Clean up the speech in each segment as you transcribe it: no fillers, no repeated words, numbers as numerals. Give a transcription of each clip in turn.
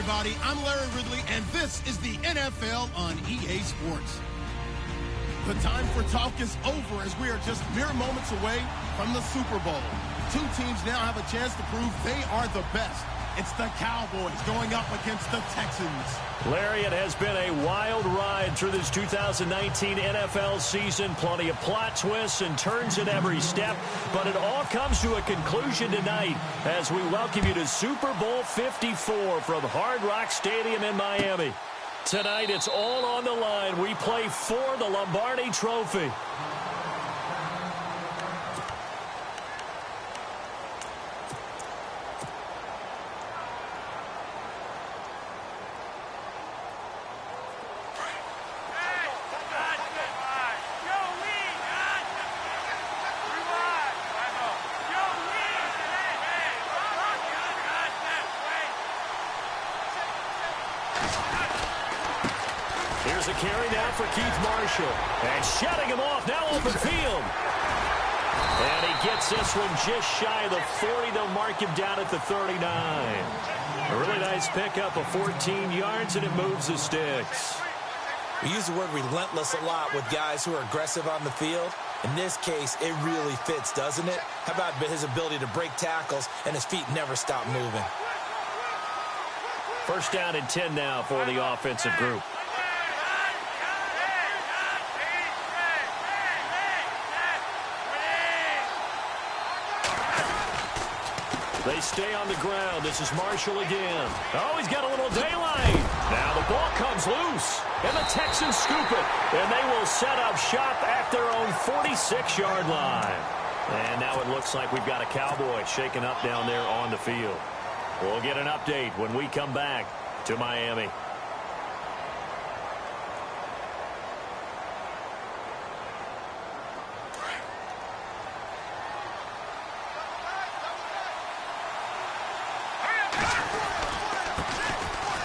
everybody. I'm Larry Ridley, and this is the NFL on EA Sports. The time for talk is over as we are just mere moments away from the Super Bowl. Two teams now have a chance to prove they are the best. It's the Cowboys going up against the Texans. Larry, it has been a wild ride through this 2019 NFL season. Plenty of plot twists and turns at every step. But it all comes to a conclusion tonight as we welcome you to Super Bowl 54 from Hard Rock Stadium in Miami. Tonight, it's all on the line. We play for the Lombardi Trophy. Here's a carry now for Keith Marshall. And shutting him off, now open field. And he gets this one just shy of the 40. They'll mark him down at the 39. A really nice pickup of 14 yards, and it moves the sticks. We use the word relentless a lot with guys who are aggressive on the field. In this case, it really fits, doesn't it? How about his ability to break tackles and his feet never stop moving? First down and 10 now for the offensive group. They stay on the ground. This is Marshall again. Oh, he's got a little daylight. Now the ball comes loose. And the Texans scoop it. And they will set up shop at their own 46-yard line. And now it looks like we've got a Cowboy shaking up down there on the field. We'll get an update when we come back to Miami.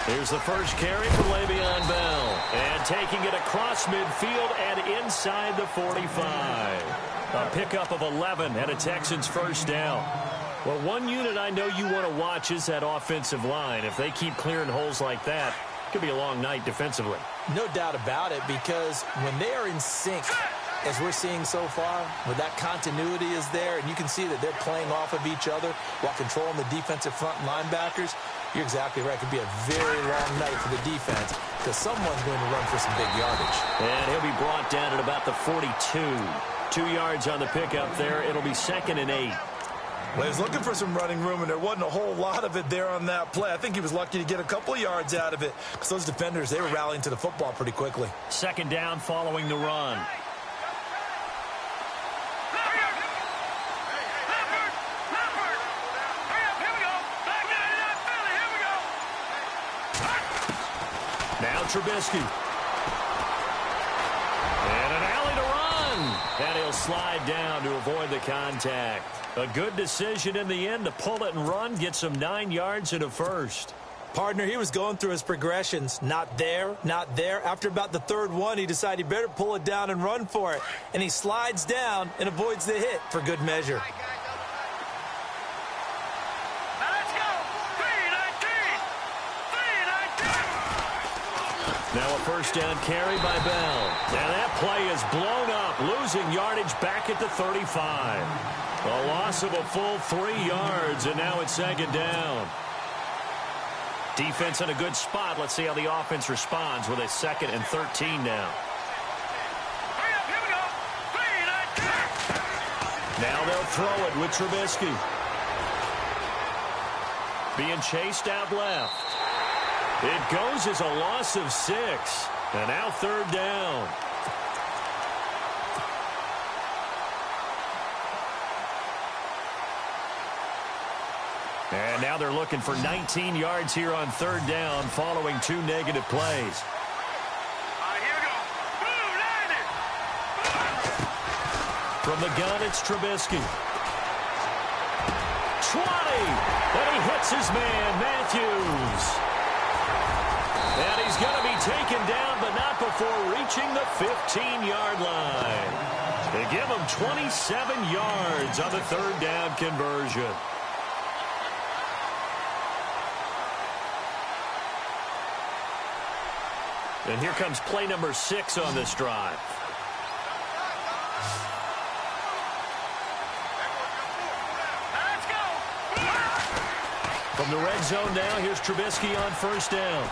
Here's the first carry for Le'Veon Bell. And taking it across midfield and inside the 45. A pickup of 11 and a Texans first down. Well, one unit I know you want to watch is that offensive line. If they keep clearing holes like that, it could be a long night defensively. No doubt about it, because when they are in sync, as we're seeing so far, where that continuity is there, and you can see that they're playing off of each other while controlling the defensive front linebackers, you're exactly right. It could be a very long night for the defense because someone's going to run for some big yardage. And he'll be brought down at about the 42. 2 yards on the pickup there. It'll be 2nd and 8. Well, he was looking for some running room, and there wasn't a whole lot of it there on that play. I think he was lucky to get a couple of yards out of it because those defenders, they were rallying to the football pretty quickly. 2nd down following the run. Now Trubisky. And an alley to run. And he'll slide down to avoid the contact. A good decision in the end to pull it and run. Get some 9 yards and a first. Partner, he was going through his progressions. Not there, not there. After about the 3rd one, he decided he better pull it down and run for it. And he slides down and avoids the hit for good measure. Now a first down carry by Bell. Now that play is blown up, losing yardage back at the 35. A loss of a full 3 yards, and now it's 2nd down. Defense in a good spot. Let's see how the offense responds with a 2nd and 13 now. Now they'll throw it with Trubisky. Being chased out left. It goes as a loss of 6. And now 3rd down. And now they're looking for 19 yards here on 3rd down following 2 negative plays. From the gun, it's Trubisky. 20. And he hits his man, Matthews. And he's going to be taken down, but not before reaching the 15-yard line. They give him 27 yards on the 3rd down conversion. And here comes play number 6 on this drive. From the red zone now, here's Trubisky on first down.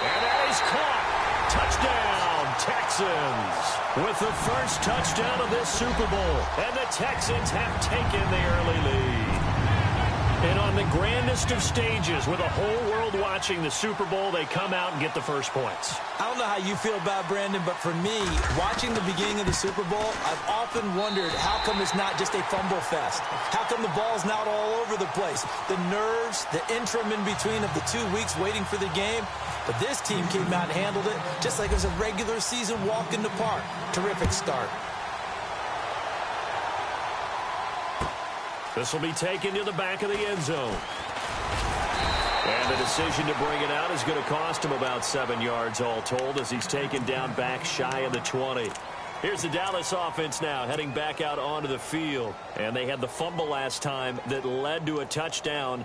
And that is caught. Touchdown, Texans. With the first touchdown of this Super Bowl. And the Texans have taken the early lead. And on the grandest of stages, with the whole world watching the Super Bowl, they come out and get the first points. I don't know how you feel about Brandon, but for me, watching the beginning of the Super Bowl, I've often wondered how come it's not just a fumble fest? How come the ball's not all over the place? The nerves, the interim in between of the 2 weeks waiting for the game. But this team came out and handled it just like it was a regular season walk in the park. Terrific start. This will be taken to the back of the end zone. And the decision to bring it out is going to cost him about 7 yards all told as he's taken down back shy of the 20. Here's the Dallas offense now heading back out onto the field. And they had the fumble last time that led to a touchdown.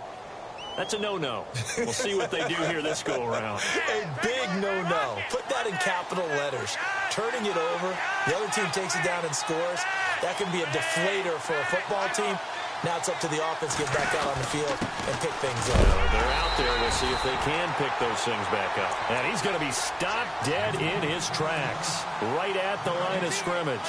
That's a no-no. We'll see what they do here this go-around. A big no-no. Put that in capital letters. Turning it over, the other team takes it down and scores. That can be a deflator for a football team. Now it's up to the offense to get back out on the field and pick things up. They're out there. We'll see if they can pick those things back up. And he's going to be stopped dead in his tracks, right at the line of scrimmage.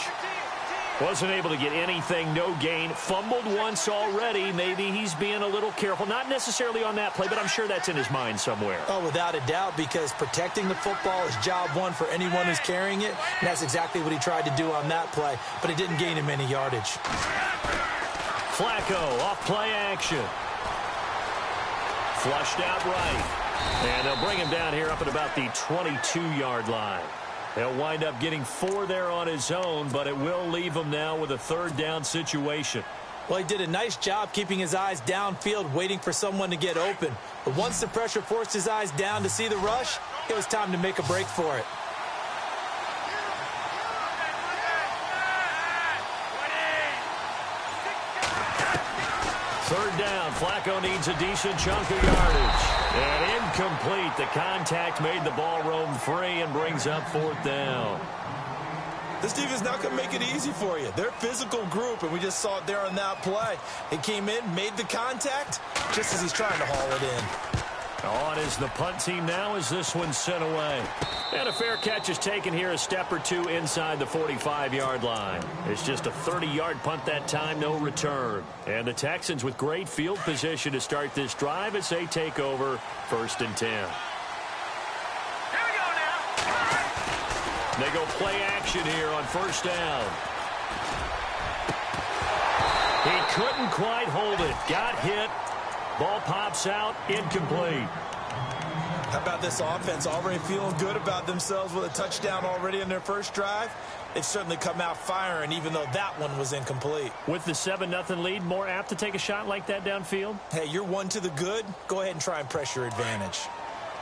Wasn't able to get anything, no gain. Fumbled once already. Maybe he's being a little careful. Not necessarily on that play, but I'm sure that's in his mind somewhere. Oh, without a doubt, because protecting the football is job one for anyone who's carrying it. And that's exactly what he tried to do on that play, but it didn't gain him any yardage. Flacco off play action. Flushed out right. And they'll bring him down here up at about the 22-yard line. He'll wind up getting 4 there on his own, but it will leave him now with a third down situation. Well, he did a nice job keeping his eyes downfield, waiting for someone to get open. But once the pressure forced his eyes down to see the rush, it was time to make a break for it. Third down. Flacco needs a decent chunk of yardage. And incomplete. The contact made the ball roam free and brings up 4th down. This defense not going to make it easy for you. They're a physical group, and we just saw it there on that play. It came in, made the contact, just as he's trying to haul it in. On is the punt team now as this one's sent away. And a fair catch is taken here a step or two inside the 45-yard line. It's just a 30-yard punt that time, no return. And the Texans with great field position to start this drive as they take over 1st and 10. Here we go now. They go play action here on 1st down. He couldn't quite hold it. Got hit. Ball pops out, incomplete. How about this offense already feeling good about themselves with a touchdown already in their first drive? They've certainly come out firing, even though that one was incomplete. With the 7-0 lead, more apt to take a shot like that downfield? Hey, you're one to the good. Go ahead and try and press your advantage.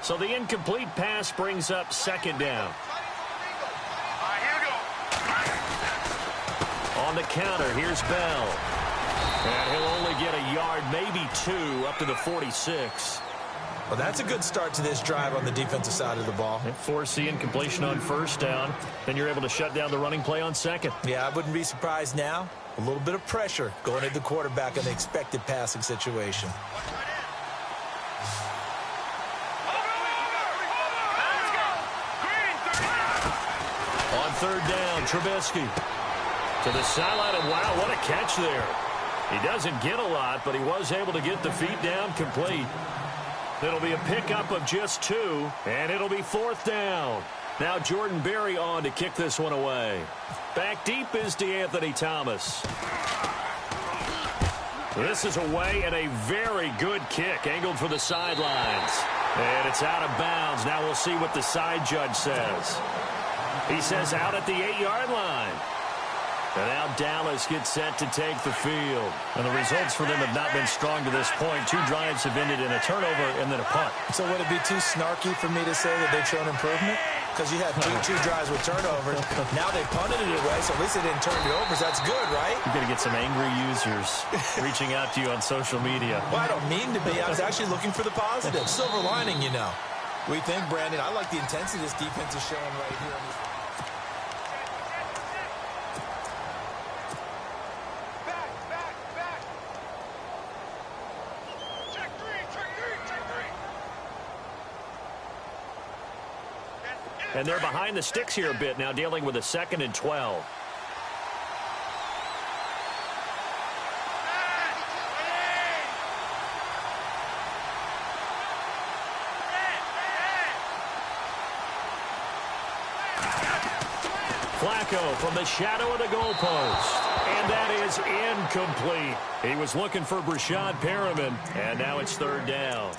So the incomplete pass brings up 2nd down. All right, here we go. On the counter, here's Bell. And he'll only get a yard, maybe 2, up to the 46. Well, that's a good start to this drive on the defensive side of the ball. Force the incompletion on 1st down. Then you're able to shut down the running play on 2nd. Yeah, I wouldn't be surprised now. A little bit of pressure going at the quarterback in the expected passing situation. On 3rd down, Trubisky. To the sideline, and wow, what a catch there. He doesn't get a lot, but he was able to get the feet down complete. It'll be a pickup of just 2, and it'll be 4th down. Now Jordan Berry on to kick this one away. Back deep is DeAnthony Thomas. This is away, and a very good kick, angled for the sidelines. And it's out of bounds. Now we'll see what the side judge says. He says out at the 8-yard line. And now Dallas gets set to take the field. And the results for them have not been strong to this point. 2 drives have ended in a turnover and then a punt. So would it be too snarky for me to say that they've shown improvement? Because you had two drives with turnovers. Now they punted it away, so at least they didn't turn it over. So that's good, right? You're going to get some angry users reaching out to you on social media. Well, I don't mean to be. I was actually looking for the positive. Silver lining, you know. We think, Brandon, I like the intensity this defense is showing right here. Back. Check three. And they're behind the sticks here a bit now, dealing with a 2nd and 12. Flacco from the shadow of the goalpost. And that is incomplete. He was looking for Brashad Perriman, and now it's 3rd down.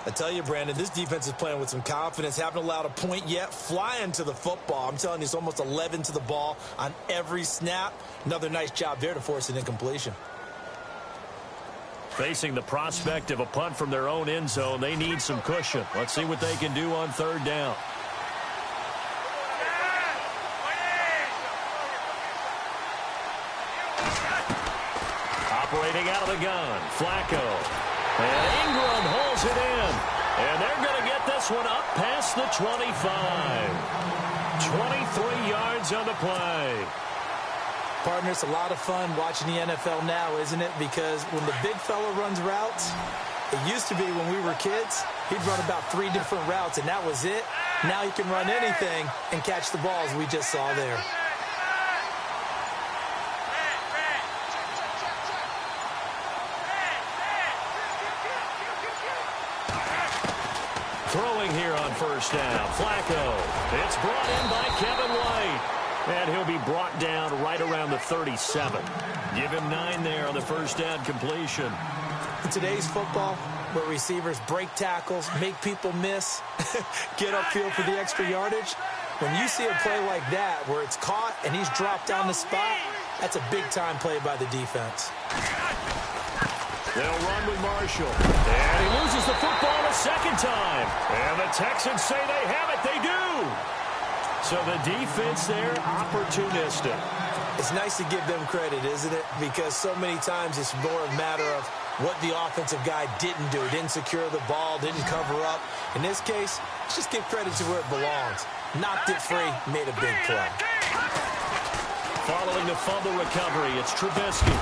I tell you, Brandon, this defense is playing with some confidence. Haven't allowed a point yet. Flying to the football. I'm telling you, it's almost 11 to the ball on every snap. Another nice job there to force an incompletion. Facing the prospect of a punt from their own end zone, they need some cushion. Let's see what they can do on 3rd down. Operating out of the gun, Flacco. And Ingram holds it in. And they're going to get this one up past the 25. 23 yards on the play. Partner, it's a lot of fun watching the NFL now, isn't it? Because when the big fella runs routes, it used to be when we were kids, he'd run about 3 different routes, and that was it. Now he can run anything and catch the balls we just saw there. Throwing here on 1st down, Flacco. It's brought in by Kevin White. And he'll be brought down right around the 37. Give him 9 there on the 1st down completion. In today's football, where receivers break tackles, make people miss, get upfield for the extra yardage, when you see a play like that where it's caught and he's dropped down the spot, that's a big-time play by the defense. They'll run with Marshall. And he loses the football a 2nd time. And the Texans say they have it. They do. So the defense there, opportunistic. It's nice to give them credit, isn't it? Because so many times it's more a matter of what the offensive guy didn't do. Didn't secure the ball, didn't cover up. In this case, let's just give credit to where it belongs. Knocked it free, made a big play. Following the fumble recovery, it's Trubisky.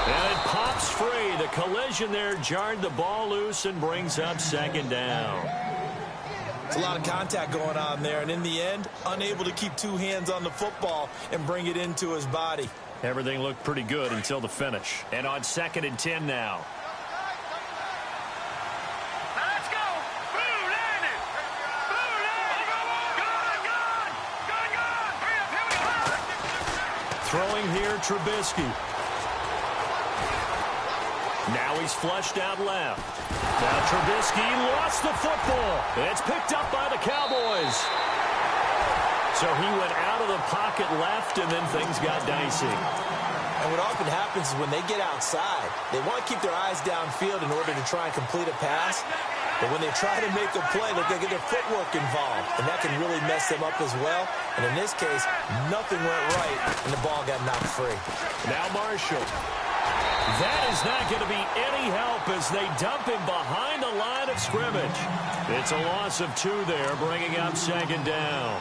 And it pops free. The collision there jarred the ball loose and brings up 2nd down. It's a lot of contact going on there, and in the end, unable to keep 2 hands on the football and bring it into his body. Everything looked pretty good until the finish. And on 2nd and 10 now. Let's go. Blue landed. Gone. Throwing here, Trubisky. Now he's flushed out left. Now Trubisky lost the football. It's picked up by the Cowboys. So he went out of the pocket left, and then things got dicey. And what often happens is when they get outside, they want to keep their eyes downfield in order to try and complete a pass. But when they try to make a play, they get their footwork involved, and that can really mess them up as well. And in this case, nothing went right, and the ball got knocked free. Now Marshall. That is not going to be any help as they dump him behind the line of scrimmage. It's a loss of 2 there, bringing up 2nd down.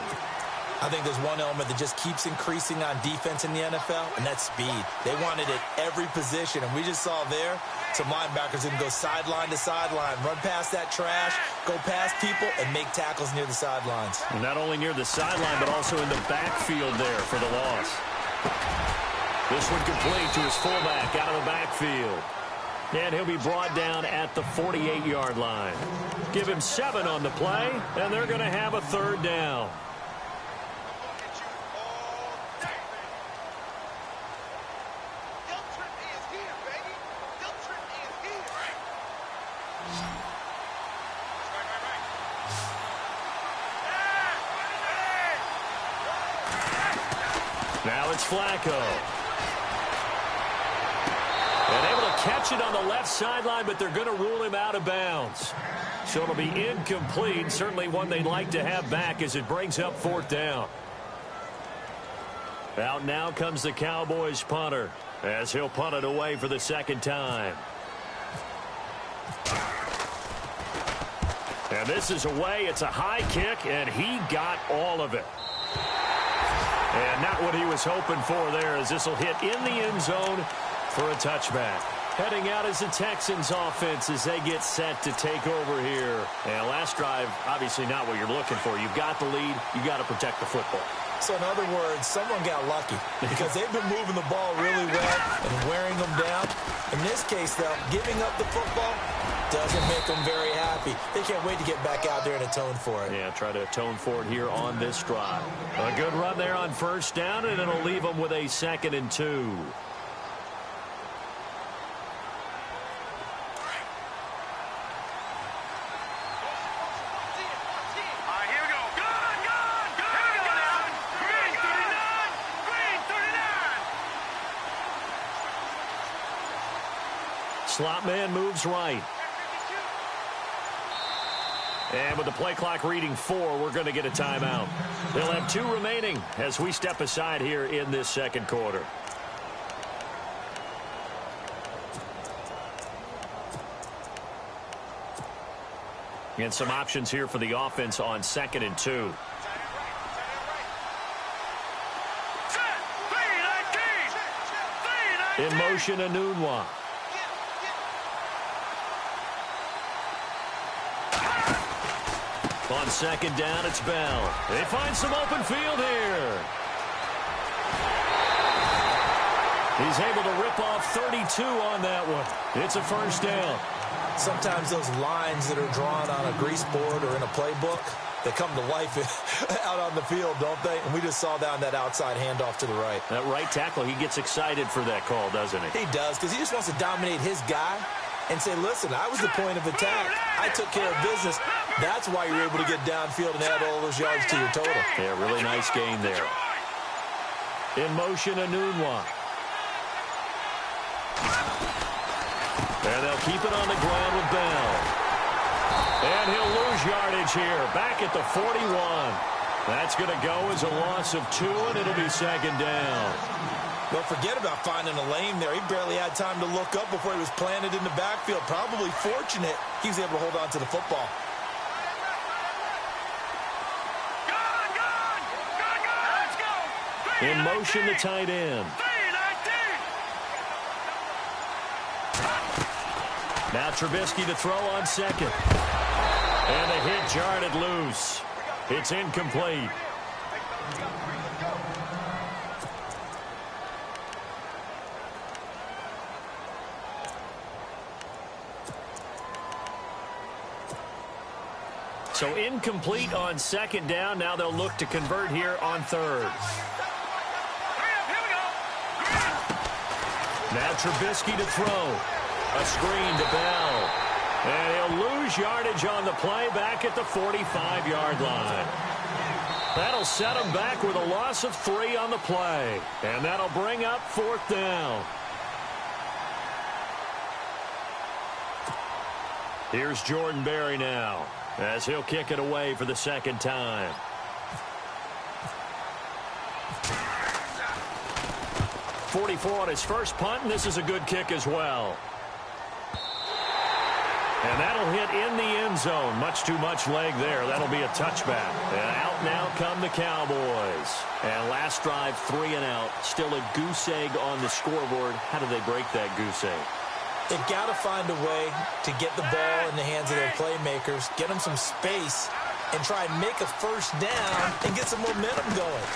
I think there's one element that just keeps increasing on defense in the NFL, and that's speed. They want it at every position, and we just saw there some linebackers that can go sideline to sideline, run past that trash, go past people, and make tackles near the sidelines. And not only near the sideline, but also in the backfield there for the loss. This one complete to his fullback out of the backfield. And he'll be brought down at the 48-yard line. Give him 7 on the play, and they're going to have a 3rd down. Now it's Flacco. And able to catch it on the left sideline, but they're going to rule him out of bounds. So it'll be incomplete. Certainly one they'd like to have back as it brings up 4th down. Out now comes the Cowboys punter as he'll punt it away for the 2nd time. And this is away. It's a high kick, and he got all of it. And not what he was hoping for there, as this will hit in the end zone for a touchback. Heading out is the Texans offense as they get set to take over here. And last drive, obviously not what you're looking for. You've got the lead. You got to protect the football. So in other words, someone got lucky because they've been moving the ball really well and wearing them down. In this case, though, giving up the football doesn't make them very happy. They can't wait to get back out there and atone for it. Yeah, try to atone for it here on this drive. A good run there on first down, and it'll leave them with a 2nd and 2. Slot man moves right. And with the play clock reading 4, we're going to get a timeout. They'll have 2 remaining as we step aside here in this second quarter. And some options here for the offense on 2nd and 2. In motion, Anunwa. On 2nd down, it's Bell. They find some open field here. He's able to rip off 32 on that one. It's a first down. Sometimes those lines that are drawn on a grease board or in a playbook, they come to life out on the field, don't they? And we just saw that on that outside handoff to the right. That right tackle, he gets excited for that call, doesn't he? He does, because he just wants to dominate his guy and say, listen, I was the point of attack. I took care of business. That's why you're able to get downfield and add all those yards to your total. Yeah, really nice gain there. In motion, Anunwa. And they'll keep it on the ground with Bell. And he'll lose yardage here, back at the 41. That's going to go as a loss of 2, and it'll be 2nd down. Don't forget about finding a lane there. He barely had time to look up before he was planted in the backfield. Probably fortunate he was able to hold on to the football. In motion, the tight end. Now Trubisky to throw on 2nd. And the hit jarred loose. It's incomplete. So incomplete on 2nd down. Now they'll look to convert here on 3rd. Now Trubisky to throw. A screen to Bell. And he'll lose yardage on the play back at the 45-yard line. That'll set him back with a loss of 3 on the play. And that'll bring up 4th down. Here's Jordan Berry now, as he'll kick it away for the 2nd time. .44 on his first punt, and this is a good kick as well. And that'll hit in the end zone. Much too much leg there. That'll be a touchback. And out now come the Cowboys. And last drive, 3 and out. Still a goose egg on the scoreboard. How do they break that goose egg? They've got to find a way to get the ball in the hands of their playmakers, get them some space, and try and make a first down and get some momentum going.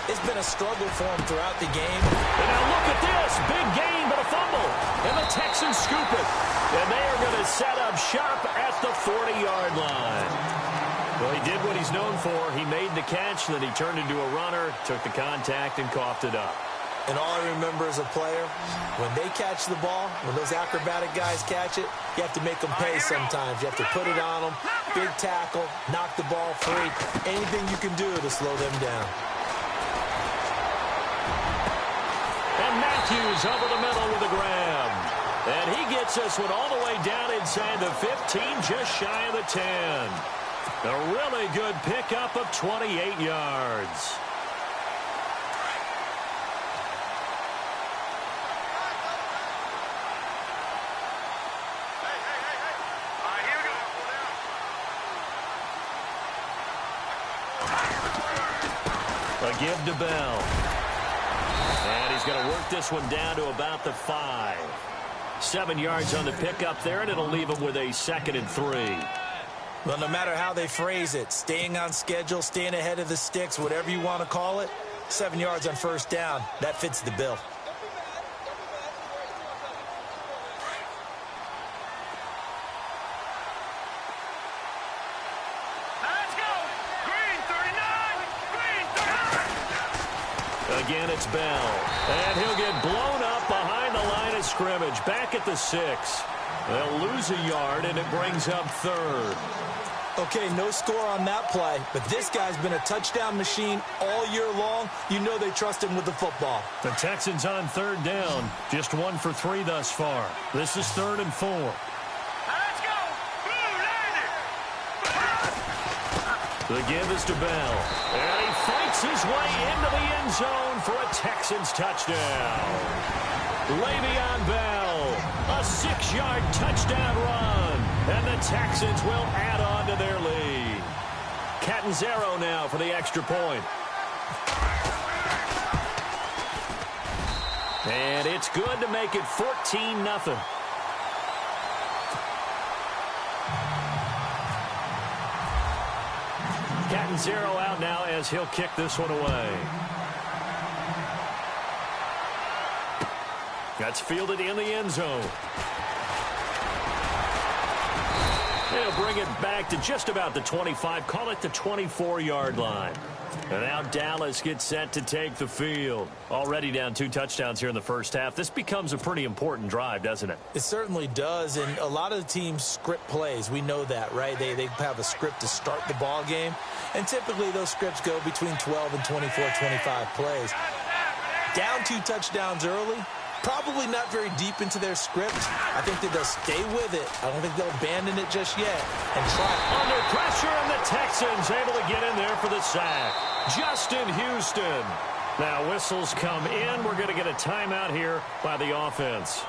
It's been a struggle for them throughout the game. And now look at this. Big gain, but a fumble. And the Texans scoop it. And they are going to set up shop at the 40-yard line. Well, he did what he's known for. He made the catch, then he turned into a runner, took the contact, and coughed it up. And all I remember as a player, when they catch the ball, when those acrobatic guys catch it, you have to make them pay sometimes. You have to put it on them, big tackle, knock the ball free, anything you can do to slow them down. And Matthews over the middle with a grab. And he gets this one all the way down inside the 15, just shy of the 10. A really good pickup of 28 yards. give to Bell. And he's going to work this one down to about the 5. 7 yards on the pickup there, and it'll leave him with a 2nd and 3. Well, no matter how they phrase it, staying on schedule, staying ahead of the sticks, whatever you want to call it, 7 yards on first down, that fits the bill. Let's go. Green 39. Green 39. Again, it's Bell. And he'll get blown up behind the line of scrimmage. Back at the 6. They'll lose a yard, and it brings up 3rd. Okay, no score on that play, but this guy's been a touchdown machine all year long. You know they trust him with the football. The Texans on 3rd down. Just 1 for 3 thus far. This is 3rd and 4. Let's go. Blue landed. The give is to Bell. And he fights his way into the end zone for a Texans touchdown. Le'Veon Bell, a 6-yard touchdown run. And the Texans will add on to their lead. Catanzaro now for the extra point. And it's good to make it 14-0. Catanzaro out now as he'll kick this one away. That's fielded in the end zone. They'll bring it back to just about the 25. Call it the 24-yard line. And now Dallas gets set to take the field. Already down 2 touchdowns here in the first half. This becomes a pretty important drive, doesn't it? It certainly does, and a lot of the teams script plays. We know that, right? They have a script to start the ball game, and typically those scripts go between 12 and 24, 25 plays. Down 2 touchdowns early, probably not very deep into their script. I think that they'll stay with it. I don't think they'll abandon it just yet and try. Under pressure, and the Texans able to get in there for the sack. Justin Houston. Now whistles come in. We're going to get a timeout here by the offense,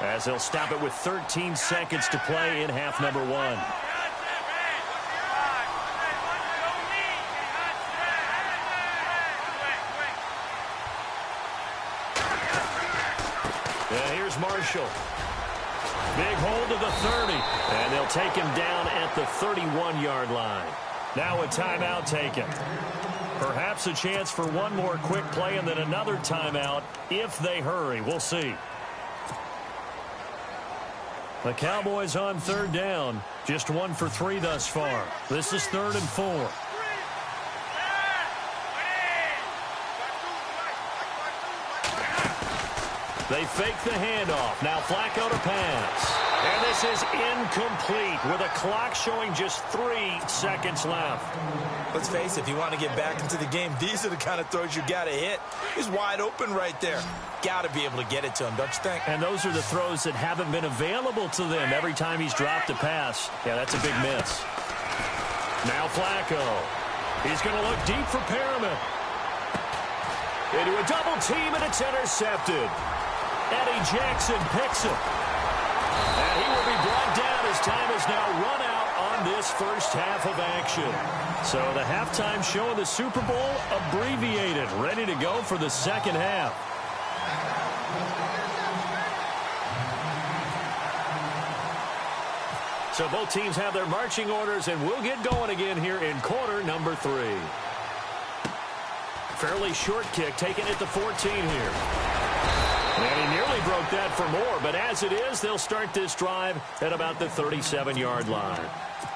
as they'll stop it with 13 seconds to play in half number 1. And here's Marshall. Big hold to the 30. And they'll take him down at the 31-yard line. Now a timeout taken. Perhaps a chance for one more quick play and then another timeout if they hurry. We'll see. The Cowboys on 3rd down. Just 1 for 3 thus far. This is 3rd and 4. They fake the handoff. Now Flacco to pass. And this is incomplete with a clock showing just 3 seconds left. Let's face it, if you want to get back into the game, these are the kind of throws you got to hit. He's wide open right there. Got to be able to get it to him, don't you think? And those are the throws that haven't been available to them every time he's dropped a pass. Yeah, that's a big miss. Now Flacco. He's going to look deep for Perriman. Into a double team, and it's intercepted. Eddie Jackson picks him. And he will be brought down as time is now run out on this first half of action. So the halftime show of the Super Bowl abbreviated, ready to go for the second half. So both teams have their marching orders, and we'll get going again here in quarter number 3. Fairly short kick taken at the 14 here. And he nearly broke that for more, but as it is, they'll start this drive at about the 37-yard line.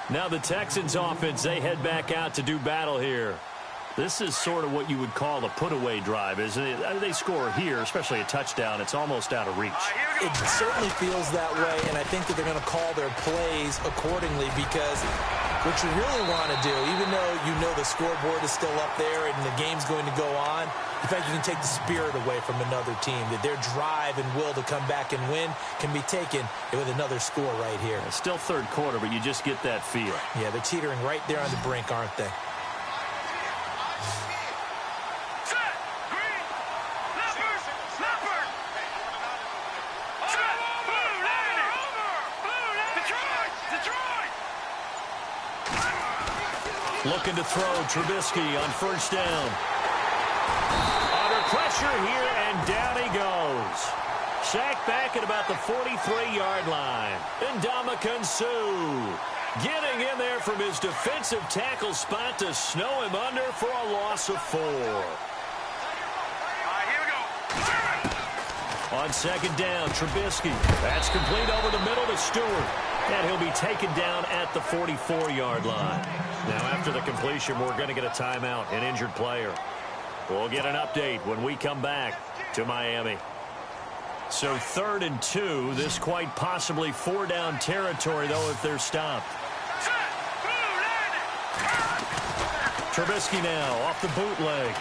Now the Texans offense, they head back out to do battle here. This is sort of what you would call a put-away drive, isn't it? They score here, especially a touchdown. It's almost out of reach. It certainly feels that way, and I think that they're going to call their plays accordingly, because what you really want to do, even though you know the scoreboard is still up there and the game's going to go on, in fact, you can take the spirit away from another team, that their drive and will to come back and win can be taken with another score right here. It's still third quarter, but you just get that feel. Yeah, they're teetering right there on the brink, aren't they? Looking to throw, Trubisky on first down. Under pressure here, and down he goes. Sacked back at about the 43-yard line. Ndamukong Suh getting in there from his defensive tackle spot to snow him under for a loss of 4. On second down, Trubisky. That's complete over the middle to Stewart. And he'll be taken down at the 44-yard line. Now, after the completion, we're going to get a timeout, an injured player. We'll get an update when we come back to Miami. So 3rd and 2. This quite possibly 4-down territory, though, if they're stopped. Trubisky now off the bootleg.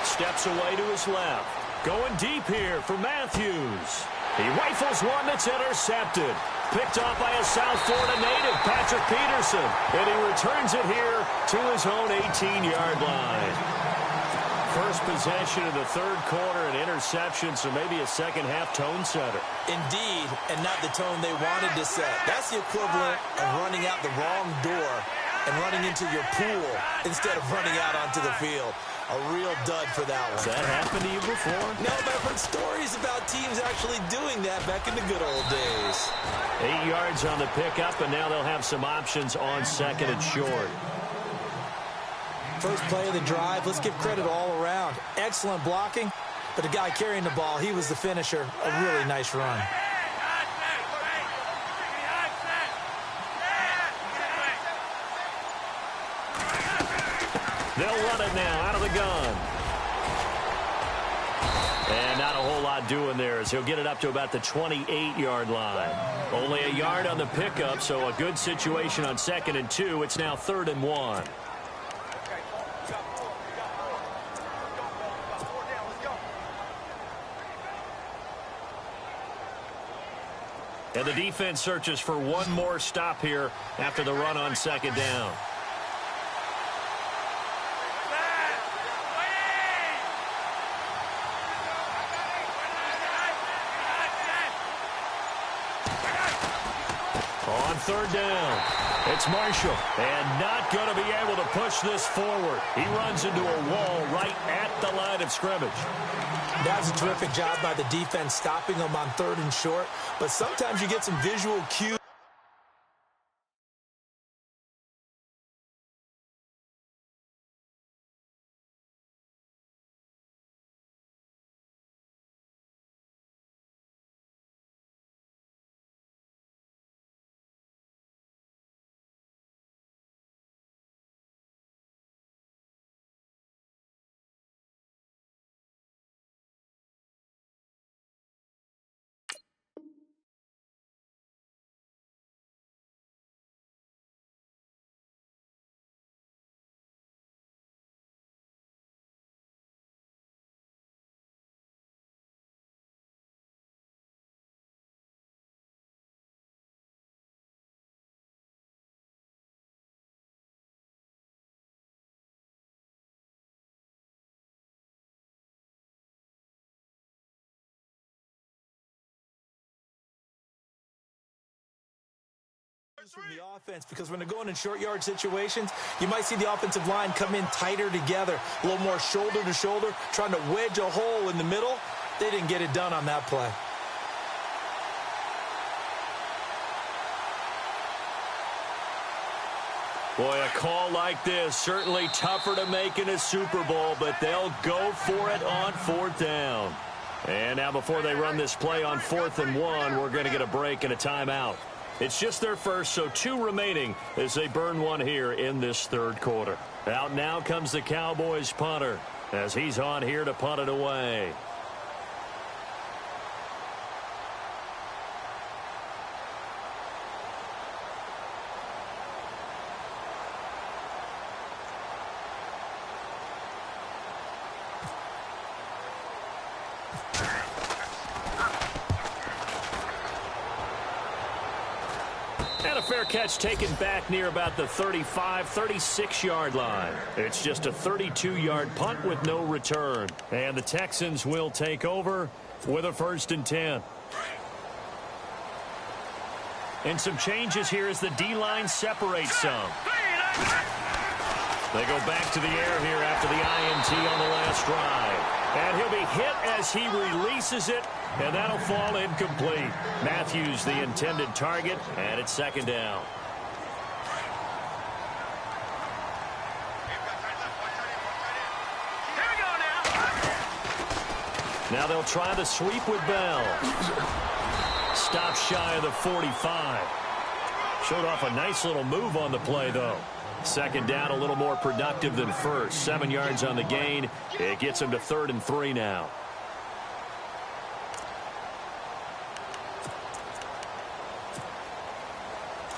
Steps away to his left. Going deep here for Matthews. He rifles one that's intercepted. Picked off by a South Florida native, Patrick Peterson. And he returns it here to his own 18-yard line. First possession of the 3rd quarter, an interception, so maybe a second-half tone setter. Indeed, and not the tone they wanted to set. That's the equivalent of running out the wrong door and running into your pool instead of running out onto the field. A real dud for that one. Has that happened to you before? No, but I've heard stories about teams actually doing that back in the good old days. 8 yards on the pickup, and now they'll have some options on 2nd and short. First play of the drive, let's give credit all around. Excellent blocking, but the guy carrying the ball, he was the finisher. A really nice run. They'll run it now out of the gun. And not a whole lot doing there as he'll get it up to about the 28-yard line. Only a yard on the pickup, so a good situation on 2nd and 2. It's now 3rd and 1. And the defense searches for one more stop here after the run on 2nd down. On 3rd down, it's Marshall, and not going to be able to push this forward. He runs into a wall right at the line of scrimmage. That was a terrific job by the defense stopping him on 3rd and short, but sometimes you get some visual cues. From the offense, because when they're going in short yard situations, you might see the offensive line come in tighter together, a little more shoulder to shoulder, trying to wedge a hole in the middle. They didn't get it done on that play. Boy, a call like this, certainly tougher to make in a Super Bowl, but they'll go for it on 4th down. And now before they run this play on 4th and 1, we're going to get a break and a timeout. It's just their first, so 2 remaining as they burn one here in this 3rd quarter. Out now comes the Cowboys punter as he's on here to punt it away. And a fair catch taken back near about the 35, 36-yard line. It's just a 32-yard punt with no return. And the Texans will take over with a 1st and 10. And some changes here as the D-line separates some. They go back to the air here after the INT on the last drive. And he'll be hit as he releases it, and that'll fall incomplete. Matthews, the intended target, and it's second down. Here we go now. Now they'll try the sweep with Bell. Stop shy of the 45. Showed off a nice little move on the play, though. Second down, a little more productive than first. 7 yards on the gain. It gets him to 3rd and 3 now.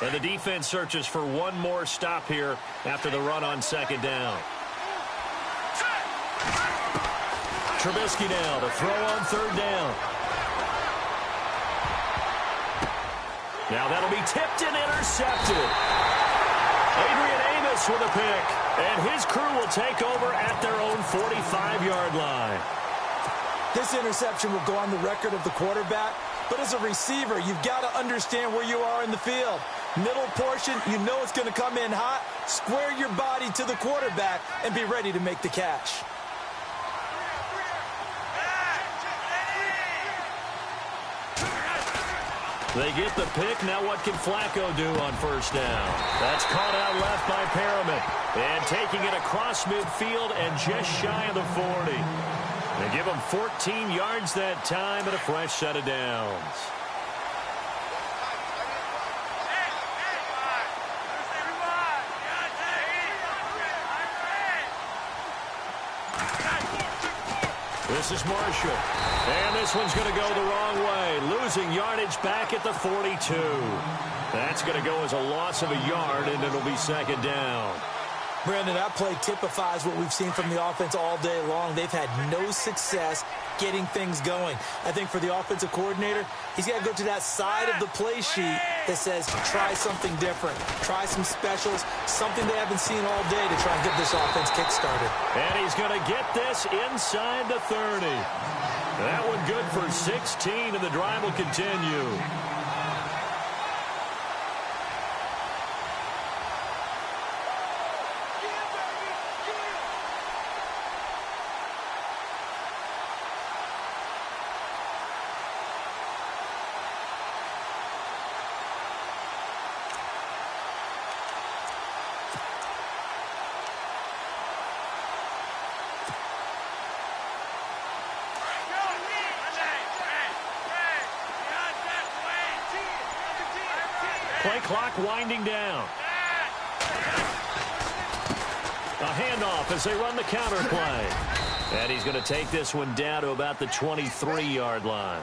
And the defense searches for one more stop here after the run on second down. Trubisky now to throw on 3rd down. Now that'll be tipped and intercepted. Adrian Amos with a pick, and his crew will take over at their own 45-yard line. This interception will go on the record of the quarterback, but as a receiver, you've got to understand where you are in the field. Middle portion, you know it's going to come in hot. Square your body to the quarterback and be ready to make the catch. They get the pick. Now what can Flacco do on 1st down? That's caught out left by Perriman. And taking it across midfield and just shy of the 40. They give him 14 yards that time and a fresh set of downs. This is Marshall. And this one's going to go the wrong way. Losing yardage back at the 42. That's going to go as a loss of a yard, and it'll be second down. Brandon, that play typifies what we've seen from the offense all day long. They've had no success getting things going. I think for the offensive coordinator, he's got to go to that side of the play sheet that says try something different, try some specials, something they haven't seen all day to try and get this offense kick-started. And he's going to get this inside the 30. That one good for 16, and the drive will continue. Play clock winding down. A handoff as they run the counter play. And he's going to take this one down to about the 23-yard line.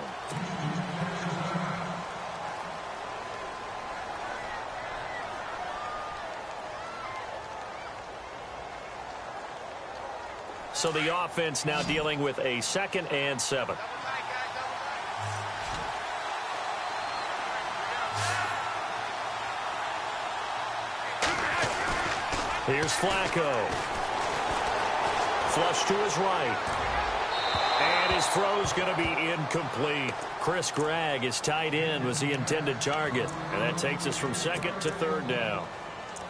So the offense now dealing with a 2nd and 7. Here's Flacco. Flush to his right. And his throw's going to be incomplete. Chris Gregg, his tight end, was the intended target. And that takes us from 2nd to 3rd down.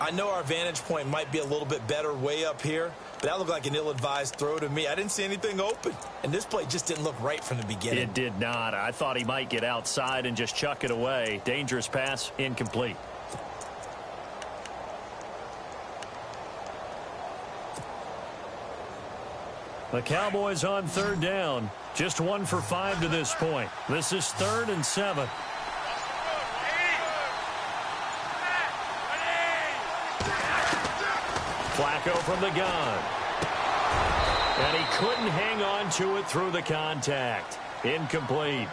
I know our vantage point might be a little bit better way up here, but that looked like an ill-advised throw to me. I didn't see anything open, and this play just didn't look right from the beginning. It did not. I thought he might get outside and just chuck it away. Dangerous pass, incomplete. The Cowboys on 3rd down. Just 1 for 5 to this point. This is 3rd and 7. Flacco from the gun. And he couldn't hang on to it through the contact. Incomplete.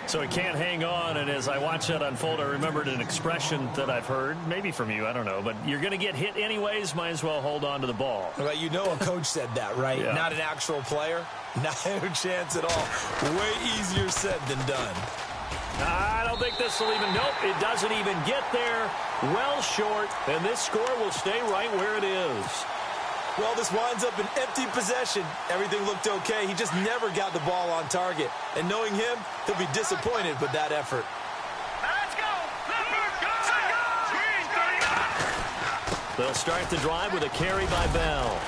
So he can't hang on, and as I watch that unfold, I remembered an expression that I've heard, maybe from you, I don't know, but you're going to get hit anyways, might as well hold on to the ball. Well, you know a coach said that, right? Yeah. Not an actual player. No chance at all. Way easier said than done. I don't think this will even, nope, it doesn't even get there. Well short, and this score will stay right where it is. Well, this winds up an empty possession. Everything looked okay. He just never got the ball on target. And knowing him, he'll be disappointed with that effort. Let's go. They'll start the drive with a carry by Bell.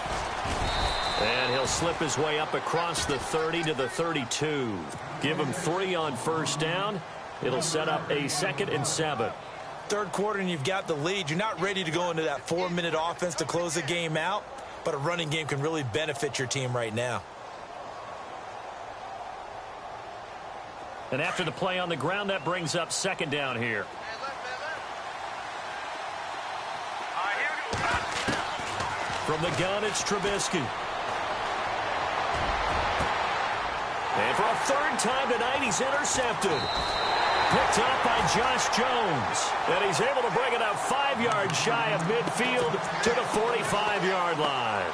And he'll slip his way up across the 30 to the 32. Give him 3 on first down. It'll set up a 2nd and 7. Third quarter and you've got the lead. You're not ready to go into that 4-minute offense to close the game out, but a running game can really benefit your team right now. And after the play on the ground, that brings up 2nd down here. From the gun, it's Trubisky. And for a 3rd time tonight, he's intercepted. Picked up by Josh Jones. And he's able to bring it up 5 yards shy of midfield to the 45-yard line.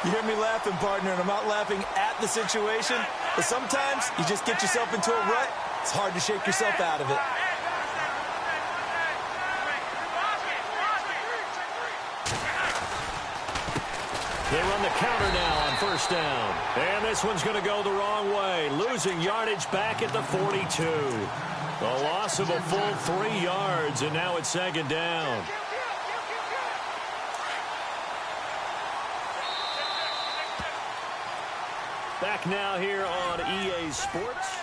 You hear me laughing, partner, and I'm not laughing at the situation, but sometimes you just get yourself into a rut. It's hard to shake yourself out of it. They run the counter now on first down. And this one's going to go the wrong way. Losing yardage back at the 42. A loss of a full 3 yards, and now it's 2nd down. Back now here on EA Sports.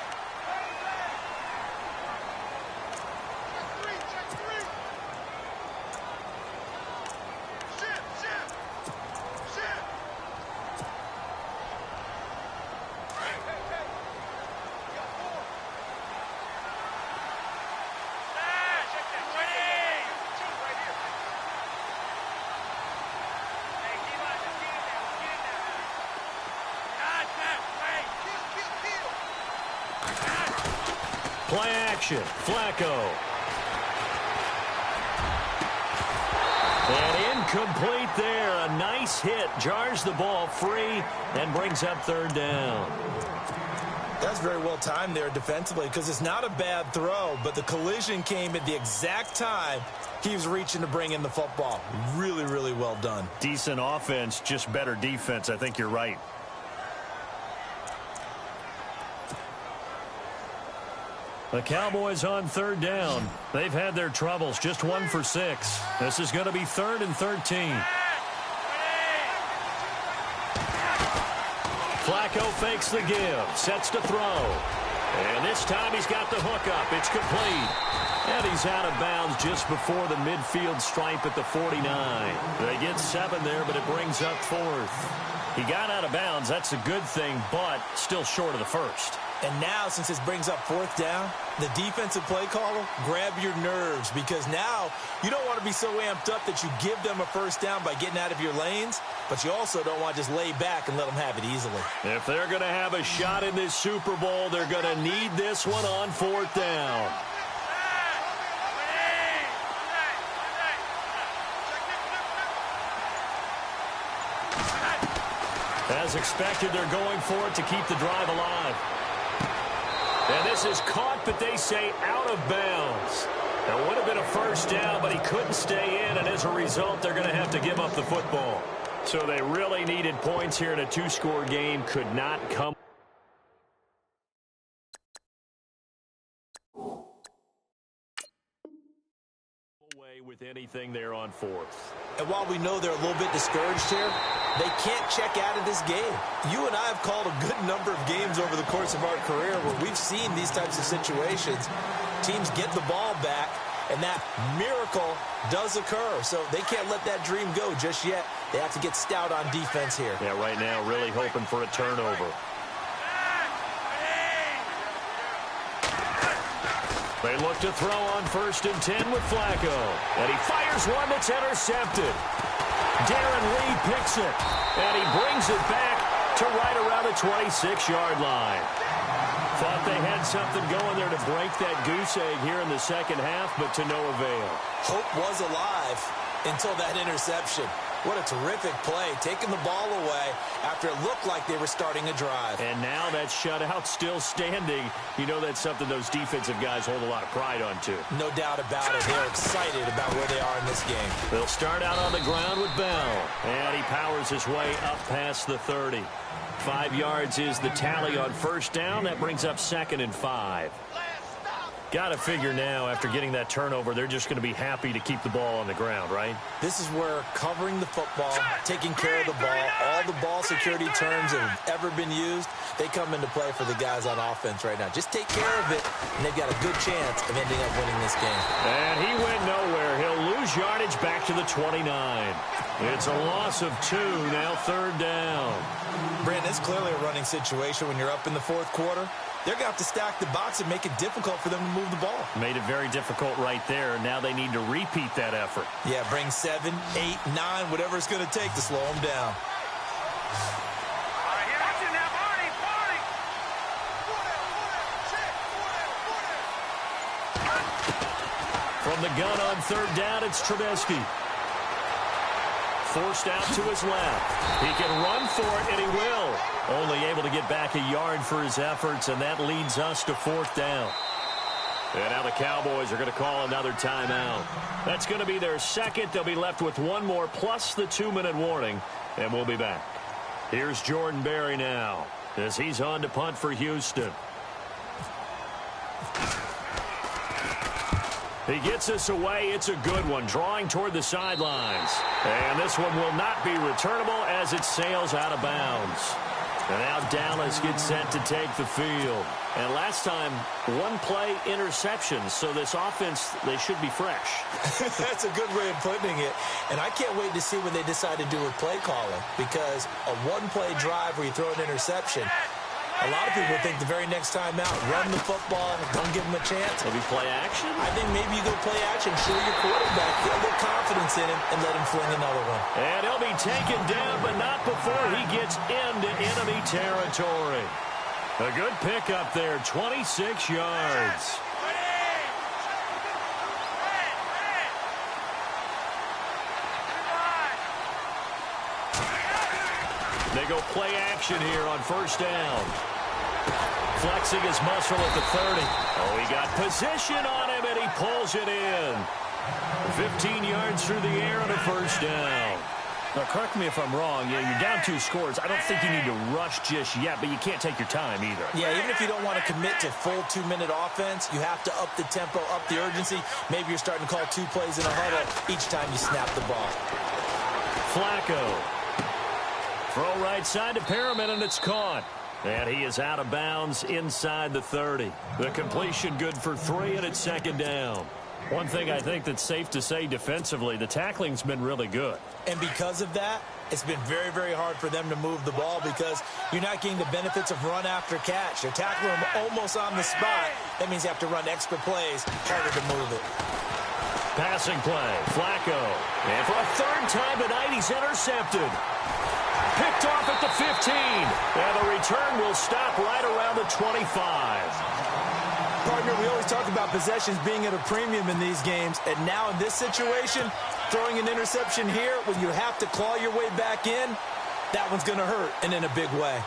Play action. Flacco. And incomplete there. A nice hit. Jars the ball free and brings up 3rd down. That's very well timed there defensively because it's not a bad throw, but the collision came at the exact time he was reaching to bring in the football. Really, really well done. Decent offense, just better defense. I think you're right. The Cowboys on 3rd down. They've had their troubles, just 1 for 6. This is going to be 3rd and 13. Flacco fakes the give, sets to throw. And this time he's got the hook up. It's complete. And he's out of bounds just before the midfield stripe at the 49. They get 7 there, but it brings up 4th. He got out of bounds. That's a good thing, but still short of the 1st. And now, since this brings up 4th down, the defensive play caller, grab your nerves because now you don't want to be so amped up that you give them a 1st down by getting out of your lanes, but you also don't want to just lay back and let them have it easily. If they're going to have a shot in this Super Bowl, they're going to need this one on 4th down. As expected, they're going for it to keep the drive alive. And this is caught, but they say out of bounds. That would have been a 1st down, but he couldn't stay in, and as a result, they're going to have to give up the football. So they really needed points here in a 2-score game. Could not come away with anything there on 4th. And while we know they're a little bit discouraged here, they can't check out of this game. You and I have called a good number of games over the course of our career where we've seen these types of situations. Teams get the ball back, and that miracle does occur. So they can't let that dream go just yet. They have to get stout on defense here. Yeah, right now really hoping for a turnover. They look to throw on 1st and 10 with Flacco. And he fires one that's intercepted. Darren Lee picks it. And he brings it back to right around the 26-yard line. Thought they had something going there to break that goose egg here in the 2nd half, but to no avail. Hope was alive until that interception. What a terrific play, taking the ball away after it looked like they were starting a drive. And now that shutout still standing. You know that's something those defensive guys hold a lot of pride on, too. No doubt about it. They're excited about where they are in this game. They'll start out on the ground with Bell. And he powers his way up past the 30. 5 yards is the tally on 1st down. That brings up 2nd and 5. Got to figure now, after getting that turnover, they're just going to be happy to keep the ball on the ground, right? This is where covering the football, taking care of the ball, all the ball security terms that have ever been used, they come into play for the guys on offense right now. Just take care of it, and they've got a good chance of ending up winning this game. And he went nowhere. He'll lose yardage back to the 29. It's a loss of 2, now 3rd down. Brandon, it's clearly a running situation when you're up in the 4th quarter. They're going to have to stack the box and make it difficult for them to move the ball. Made it very difficult right there. Now they need to repeat that effort. Yeah, bring 7, 8, 9, whatever it's going to take to slow them down. From the gun on 3rd down, it's Trubisky. Forced out to his left. He can run for it, and he will. Only able to get back a yard for his efforts, and that leads us to 4th down. And now the Cowboys are going to call another timeout. That's going to be their second. They'll be left with one more, plus the 2-minute warning, and we'll be back. Here's Jordan Berry now, as he's on to punt for Houston. He gets us away. It's a good one, drawing toward the sidelines. And this one will not be returnable as it sails out of bounds. And now Dallas gets set to take the field. And last time, 1-play interception. So this offense, they should be fresh. That's a good way of putting it. And I can't wait to see what they decide to do with play calling. Because a 1-play drive where you throw an interception, a lot of people think the very next time out, run the football, don't give them a chance. Maybe play action? I think maybe you go play action, show your quarterback, get a little confidence in him, and let him fling another one. And he'll be taken down, but not before he gets into enemy territory. A good pickup there, 26 yards. They go play action here on 1st down. Flexing his muscle at the 30. Oh, he got position on him, and he pulls it in. 15 yards through the air on a 1st down. Now, correct me if I'm wrong. Yeah, you're down 2 scores. I don't think you need to rush just yet, but you can't take your time either. Yeah, even if you don't want to commit to full 2-minute offense, you have to up the tempo, up the urgency. Maybe you're starting to call 2 plays in a huddle each time you snap the ball. Flacco. Throw right side to Perriman, and it's caught. And he is out of bounds inside the 30. The completion good for 3, and it's 2nd down. One thing I think that's safe to say defensively, the tackling's been really good. And because of that, it's been very, very hard for them to move the ball because you're not getting the benefits of run after catch. They're tackling them almost on the spot. That means you have to run extra plays, harder to move it. Passing play, Flacco. And for a 3rd time tonight, he's intercepted. Picked off at the 15. And the return will stop right around the 25. Partner, we always talk about possessions being at a premium in these games. And now in this situation, throwing an interception here when you have to claw your way back in, that one's going to hurt, and in a big way.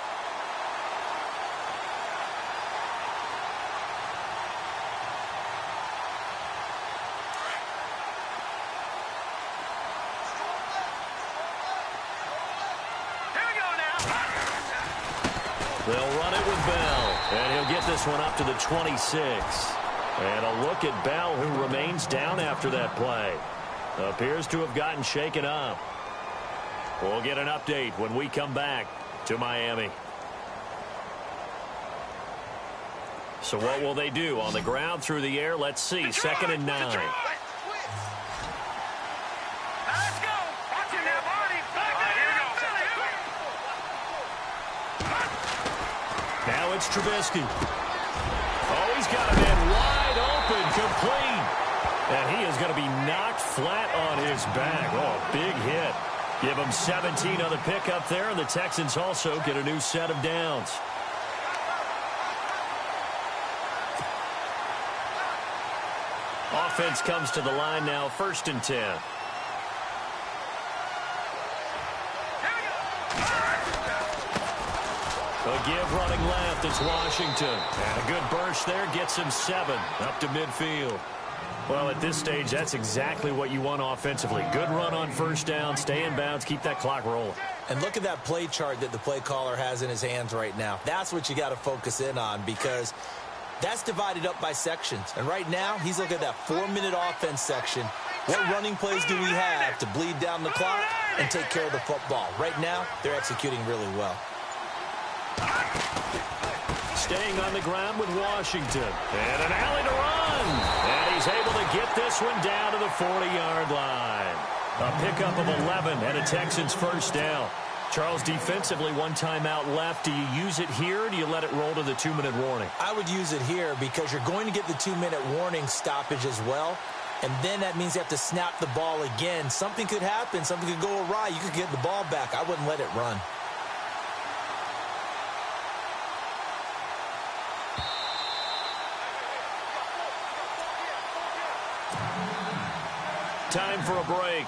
They'll run it with Bell, and he'll get this one up to the 26. And a look at Bell, who remains down after that play. Appears to have gotten shaken up. We'll get an update when we come back to Miami. So what will they do? On the ground, through the air? Let's see. 2nd and 9. Now it's Trubisky. Oh, he's got a man wide open, complete. And he is going to be knocked flat on his back. Oh, big hit. Give him 17 on the pickup there, and the Texans also get a new set of downs. Offense comes to the line now, 1st and 10. A give running left, it's Washington. And a good burst there gets him 7 up to midfield. Well, at this stage, that's exactly what you want offensively. Good run on 1st down, stay in bounds, keep that clock rolling. And look at that play chart that the play caller has in his hands right now. That's what you got to focus in on because That's divided up by sections. And right now, he's looking at that 4-minute offense section. What running plays do we have to bleed down the clock and take care of the football? Right now, they're executing really well. Staying on the ground with Washington. And an alley to run. And he's able to get this one down to the 40-yard line. A pickup of 11 and a Texans first down. Charles, defensively, one timeout left. Do you use it here or do you let it roll to the 2-minute warning? I would use it here because you're going to get the 2-minute warning stoppage as well. And then that means you have to snap the ball again. Something could happen. Something could go awry. You could get the ball back. I wouldn't let it run. Time for a break.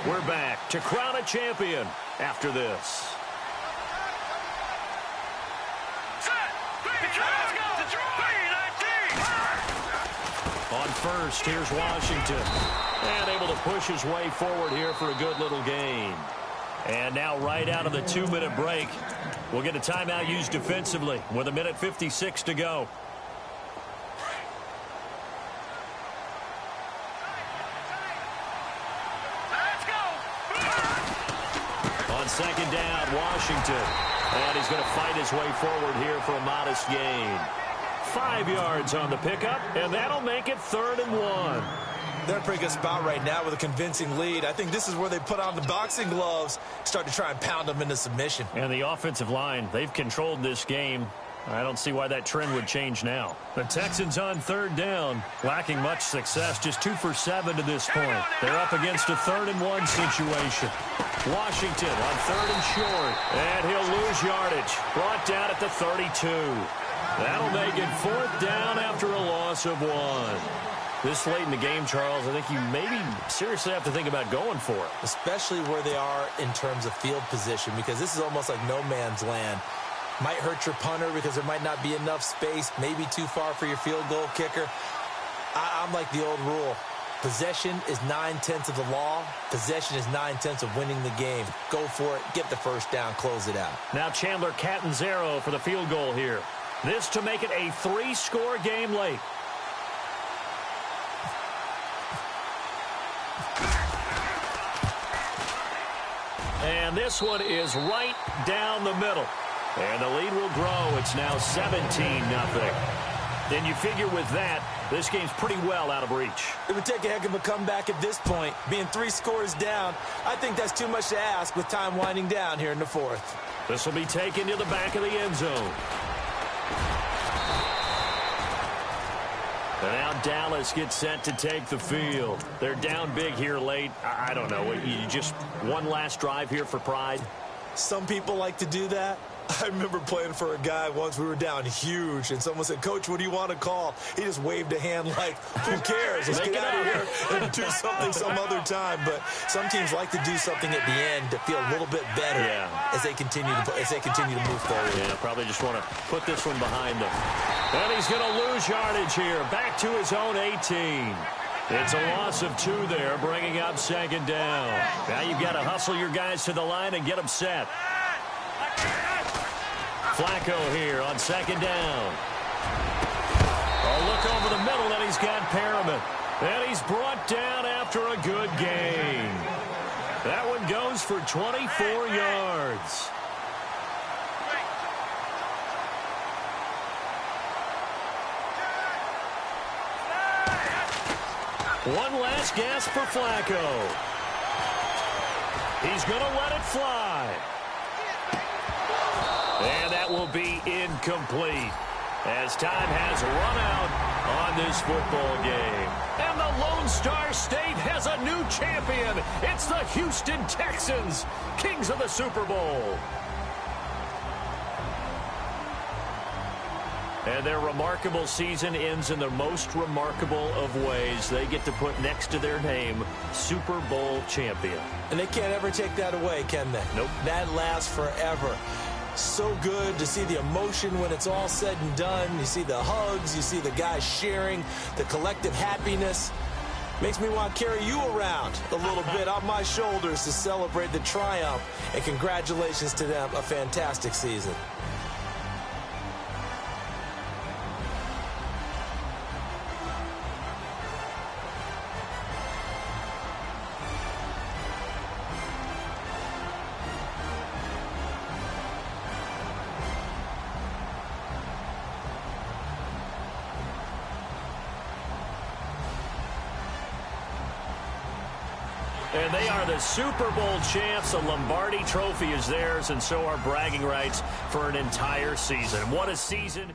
We're back to crown a champion after this. On first, here's Washington. And able to push his way forward here for a good little gain. And now right out of the 2-minute break, we'll get a timeout used defensively with 1:56 to go. On second down, Washington. And he's going to fight his way forward here for a modest gain. 5 yards on the pickup, and that'll make it 3rd and 1. They're in a pretty good spot right now with a convincing lead. I think this is where they put on the boxing gloves, start to try and pound them into submission. And the offensive line, they've controlled this game. I don't see why that trend would change now. The Texans on 3rd down, lacking much success, just 2 for 7 to this point. They're up against a 3rd and 1 situation. Washington on 3rd and short, and he'll lose yardage. Brought down at the 32. That'll make it 4th down after a loss of 1. This late in the game, Charles, I think you maybe seriously have to think about going for it. Especially where they are in terms of field position, because this is almost like no man's land. Might hurt your punter because there might not be enough space, maybe too far for your field goal kicker. I'm like the old rule. Possession is 9/10 of the law. Possession is 9/10 of winning the game. Go for it. Get the first down. Close it out. Now Chandler Catanzaro for the field goal here. This to make it a 3-score game late. And this one is right down the middle. And the lead will grow. It's now 17-0. Then you figure with that, this game's pretty well out of reach. It would take a heck of a comeback at this point. Being 3 scores down, I think that's too much to ask with time winding down here in the 4th. This will be taken to the back of the end zone. And now Dallas gets set to take the field. They're down big here late. I don't know. You just one last drive here for pride? Some people like to do that. I remember playing for a guy once. We were down huge, and someone said, "Coach, what do you want to call?" He just waved a hand like, "Who cares? Let's get out of here and do something some other time." But some teams like to do something at the end to feel a little bit better as they continue to move forward. Yeah, probably just want to put this one behind them. And he's going to lose yardage here, back to his own 18. It's a loss of 2 there, bringing up 2nd down. Now you've got to hustle your guys to the line and get them set. Flacco here on 2nd down. A look over the middle, and he's got Perriman. And he's brought down after a good gain. That one goes for 24 yards. One last gasp for Flacco. He's going to let it fly. And that will be incomplete as time has run out on this football game. And the Lone Star State has a new champion. It's the Houston Texans, kings of the Super Bowl. And their remarkable season ends in the most remarkable of ways. They get to put next to their name, Super Bowl champion. And they can't ever take that away, can they? Nope. That lasts forever. So good to see the emotion when it's all said and done. You see the hugs, you see the guys sharing, the collective happiness. Makes me want to carry you around a little bit on my shoulders to celebrate the triumph. And congratulations to them, a fantastic season. And they are the Super Bowl champs. A Lombardi trophy is theirs, and so are bragging rights for an entire season. What a season.